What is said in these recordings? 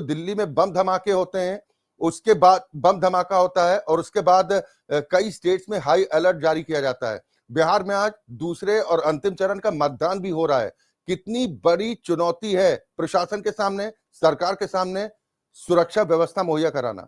दिल्ली में बम धमाके होते हैं, उसके बाद बम धमाका होता है और उसके बाद कई स्टेट्स में हाई अलर्ट जारी किया जाता है। बिहार में आज दूसरे और अंतिम चरण का मतदान भी हो रहा है। कितनी बड़ी चुनौती है प्रशासन के सामने, सरकार के सामने सुरक्षा व्यवस्था मुहैया कराना।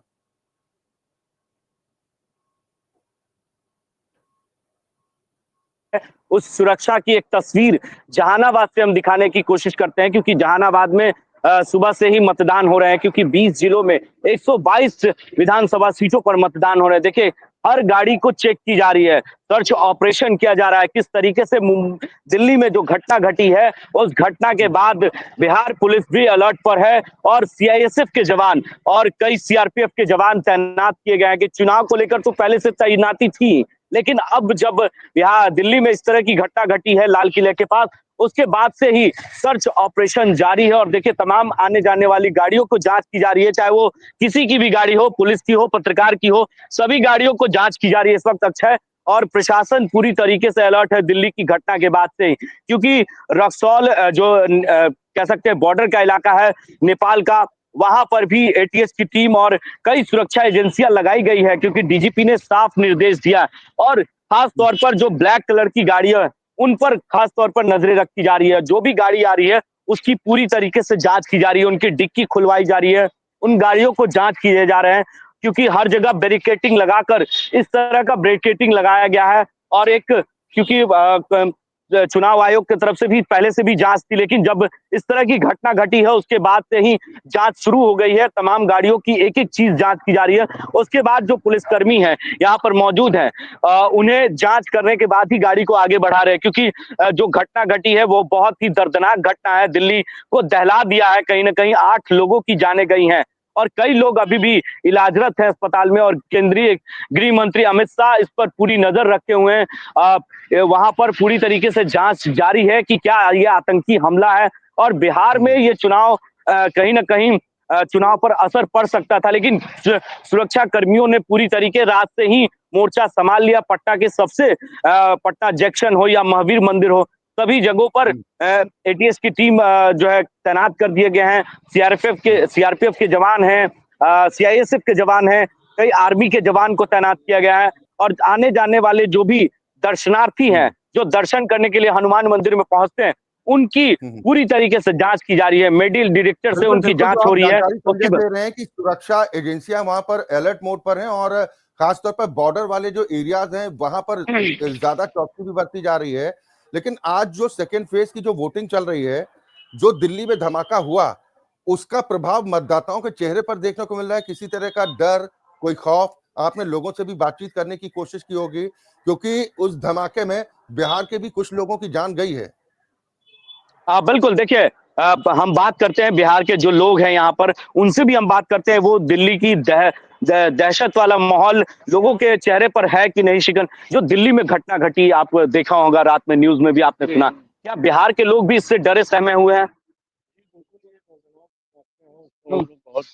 उस सुरक्षा की एक तस्वीर जहानाबाद से हम दिखाने की कोशिश करते हैं, क्योंकि जहानाबाद में सुबह से ही मतदान हो रहे हैं, क्योंकि 20 जिलों में 122 विधानसभा सीटों पर मतदान हो रहे हैं। देखिए, हर गाड़ी को चेक की जा रही है, सर्च ऑपरेशन किया जा रहा है। किस तरीके से दिल्ली में जो घटना घटी है, उस घटना के बाद बिहार पुलिस भी अलर्ट पर है और सीआईएसएफ के जवान और कई सीआरपीएफ के जवान तैनात किए गए हैं। कि चुनाव को लेकर तो पहले से तैनाती थी, लेकिन अब जब यहाँ दिल्ली में इस तरह की घटना घटी है लाल किले के पास, उसके बाद से ही सर्च ऑपरेशन जारी है। और देखिए, तमाम आने जाने वाली गाड़ियों को जांच की जा रही है, चाहे वो किसी की भी गाड़ी हो, पुलिस की हो, पत्रकार की हो, सभी गाड़ियों को जांच की जा रही है इस वक्त अक्षय। और प्रशासन पूरी तरीके से अलर्ट है दिल्ली की घटना के बाद से ही, क्योंकि रक्सौल जो कह सकते हैं बॉर्डर का इलाका है नेपाल का, वहां पर भी एटीएस की टीम और कई सुरक्षा एजेंसियां लगाई गई है, क्योंकि डीजीपी ने साफ निर्देश दिया। और खास तौर पर जो ब्लैक कलर की गाड़ियां, उन पर खास तौर पर नजरें रखी जा रही है। जो भी गाड़ी आ रही है उसकी पूरी तरीके से जांच की जा रही है, उनकी डिक्की खुलवाई जा रही है, उन गाड़ियों को जांच किए जा रहे हैं, क्योंकि हर जगह बैरिकेटिंग लगाकर इस तरह का बैरिकेटिंग लगाया गया है। और एक, क्योंकि चुनाव आयोग की तरफ से भी पहले से भी जांच थी, लेकिन जब इस तरह की घटना घटी है उसके बाद से ही जांच शुरू हो गई है। तमाम गाड़ियों की एक एक चीज जांच की जा रही है। उसके बाद जो पुलिसकर्मी है यहाँ पर मौजूद है, उन्हें जांच करने के बाद ही गाड़ी को आगे बढ़ा रहे हैं, क्योंकि जो घटना घटी है वो बहुत ही दर्दनाक घटना है। दिल्ली को दहला दिया है, कहीं ना कहीं 8 लोगों की जानें गई हैं और कई लोग अभी भी इलाजरत है अस्पताल में। और केंद्रीय गृह मंत्री अमित शाह इस पर पूरी नजर रखे हुए हैं। वहां पर पूरी तरीके से जांच जारी है कि क्या ये आतंकी हमला है। और बिहार में ये चुनाव कहीं ना कहीं चुनाव पर असर पड़ सकता था, लेकिन सुरक्षा कर्मियों ने पूरी तरीके रात से ही मोर्चा संभाल लिया। पटना के सबसे पटना जंक्शन हो या महावीर मंदिर हो, सभी जगहों पर एटीएस की टीम जो है तैनात कर दिए गए हैं। सीआरपीएफ के जवान हैं, सीआईएसएफ के जवान हैं, कई आर्मी के जवान को तैनात किया गया है। और आने जाने वाले जो भी दर्शनार्थी हैं, जो दर्शन करने के लिए हनुमान मंदिर में पहुंचते हैं, उनकी पूरी तरीके से जांच की जा रही है। मेडिकल डायरेक्टर से उनकी जांच हो रही है। दे रहे हैं कि सुरक्षा एजेंसियां वहां पर अलर्ट मोड पर हैं और खासतौर पर बॉर्डर वाले जो एरियाज हैं वहां पर ज्यादा चौकसी भी बरती जा रही है। लेकिन आज जो सेकेंड फेज की जो वोटिंग चल रही है, जो दिल्ली में धमाका हुआ, उसका प्रभाव मतदाताओं के चेहरे पर देखने को मिल रहा है। किसी तरह का डर, कोई खौफ? आपने लोगों से भी बातचीत करने की कोशिश की होगी, क्योंकि उस धमाके में बिहार के भी कुछ लोगों की जान गई है। बिल्कुल, देखिए, हम बात करते हैं बिहार के जो लोग हैं यहाँ पर, उनसे भी हम बात करते हैं। वो दिल्ली की दहशत वाला माहौल लोगों के चेहरे पर है कि नहीं। शिकन, जो दिल्ली में घटना घटी, आप देखा होगा रात में न्यूज में भी आपने सुना, क्या बिहार के लोग भी इससे डरे सहमे हुए हैं? बहुत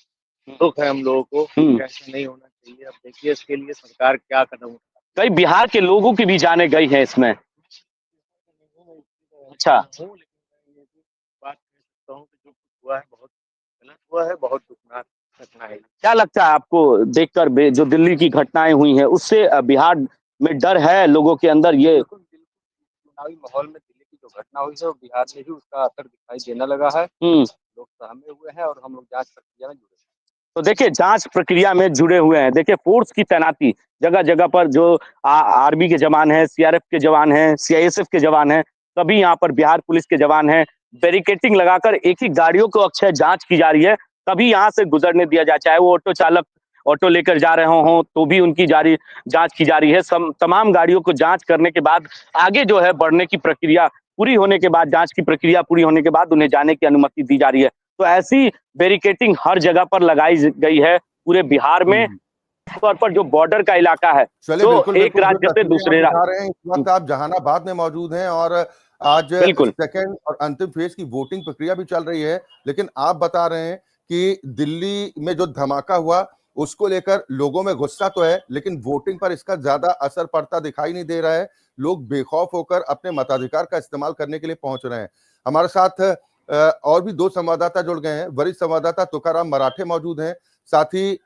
दुख है हम लोगों को, ऐसा नहीं होना चाहिए। अब देखिए इसके लिए सरकार क्या कदम उठा। कई बिहार के लोगों की भी जाने गई है इसमें। अच्छा, बात कर सकता हूँ कि जो कुछ हुआ है बहुत गलत हुआ है, बहुत दुखनाक घटना है। क्या लगता है आपको देखकर जो दिल्ली की घटनाएं हुई हैं, उससे बिहार में डर है लोगों के अंदर? ये चुनावी माहौल में दिल्ली की जो घटना हुई है, बिहार में भी उसका असर दिखाई देने लगा है। लोग सहमे हुए हैं और हम लोग जांच प्रक्रिया में जुड़े हैं। तो देखिए, जांच प्रक्रिया में जुड़े हुए हैं। देखिए, फोर्स की तैनाती जगह जगह पर, जो आर्मी के जवान हैं, सीआरएफ के जवान हैं, सीआईएसएफ के जवान हैं, सभी यहाँ पर बिहार पुलिस के जवान हैं। बैरिकेटिंग लगाकर एक ही गाड़ियों को अक्षय जांच की जा रही है, तभी यहाँ से गुजरने दिया जाए। चाहे वो ऑटो चालक ऑटो लेकर जा रहे हों तो भी उनकी जांच की जा रही है। तमाम गाड़ियों को जांच करने के बाद आगे जो है बढ़ने की प्रक्रिया पूरी होने के बाद, जांच की प्रक्रिया पूरी होने के बाद उन्हें जाने की अनुमति दी जा रही है। तो ऐसी बैरिकेटिंग हर जगह पर लगाई गई है पूरे बिहार में, तौर पर जो बॉर्डर का इलाका है, तो एक राज्य से दूसरे राज्य। इस वक्त आप जहानाबाद में मौजूद हैं और आज सेकंड और अंतिम फेज की वोटिंग प्रक्रिया भी चल रही है। लेकिन आप बता रहे हैं कि दिल्ली में जो धमाका हुआ उसको लेकर लोगों में गुस्सा तो है, लेकिन वोटिंग पर इसका ज्यादा असर पड़ता दिखाई नहीं दे रहा है। लोग बेखौफ होकर अपने मताधिकार का इस्तेमाल करने के लिए पहुंच रहे हैं। हमारे साथ और भी 2 संवाददाता जुड़ गए हैं। वरिष्ठ संवाददाता तुकाराम मराठे मौजूद हैं, साथ ही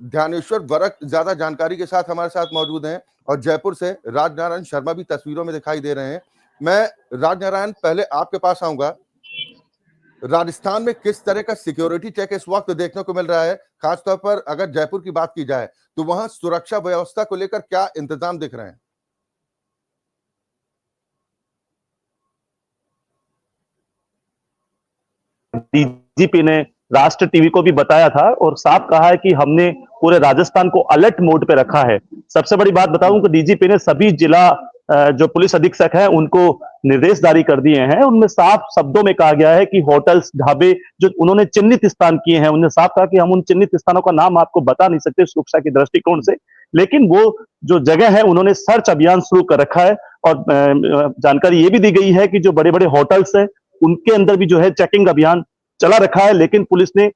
ध्यानेश्वर वरक ज्यादा जानकारी के साथ हमारे साथ मौजूद हैं, और जयपुर से राजनारायण शर्मा भी तस्वीरों में दिखाई दे रहे हैं। मैं राजनारायण पहले आपके पास आऊंगा। राजस्थान में किस तरह का सिक्योरिटी चेक इस वक्त देखने को मिल रहा है, खासतौर पर अगर जयपुर की बात की जाए तो वहां सुरक्षा व्यवस्था को लेकर क्या इंतजाम दिख रहे हैं? डीजीपी ने राष्ट्र टीवी को भी बताया था और साफ कहा है कि हमने पूरे राजस्थान को अलर्ट मोड पे रखा है। सबसे बड़ी बात बताऊं कि डीजीपी ने सभी जिला जो पुलिस अधीक्षक हैं उनको निर्देश जारी कर दिए हैं। उनमें साफ शब्दों में कहा गया है कि होटल्स, ढाबे जो उन्होंने चिन्हित स्थान किए हैं, उन्होंने साफ कहा कि हम उन चिन्हित स्थानों का नाम आपको बता नहीं सकते सुरक्षा के दृष्टिकोण से, लेकिन वो जो जगह है उन्होंने सर्च अभियान शुरू कर रखा है। और जानकारी ये भी दी गई है कि जो बड़े बड़े होटल्स हैं उनके अंदर भी जो है चेकिंग अभियान चला रखा है, लेकिन पुलिस ने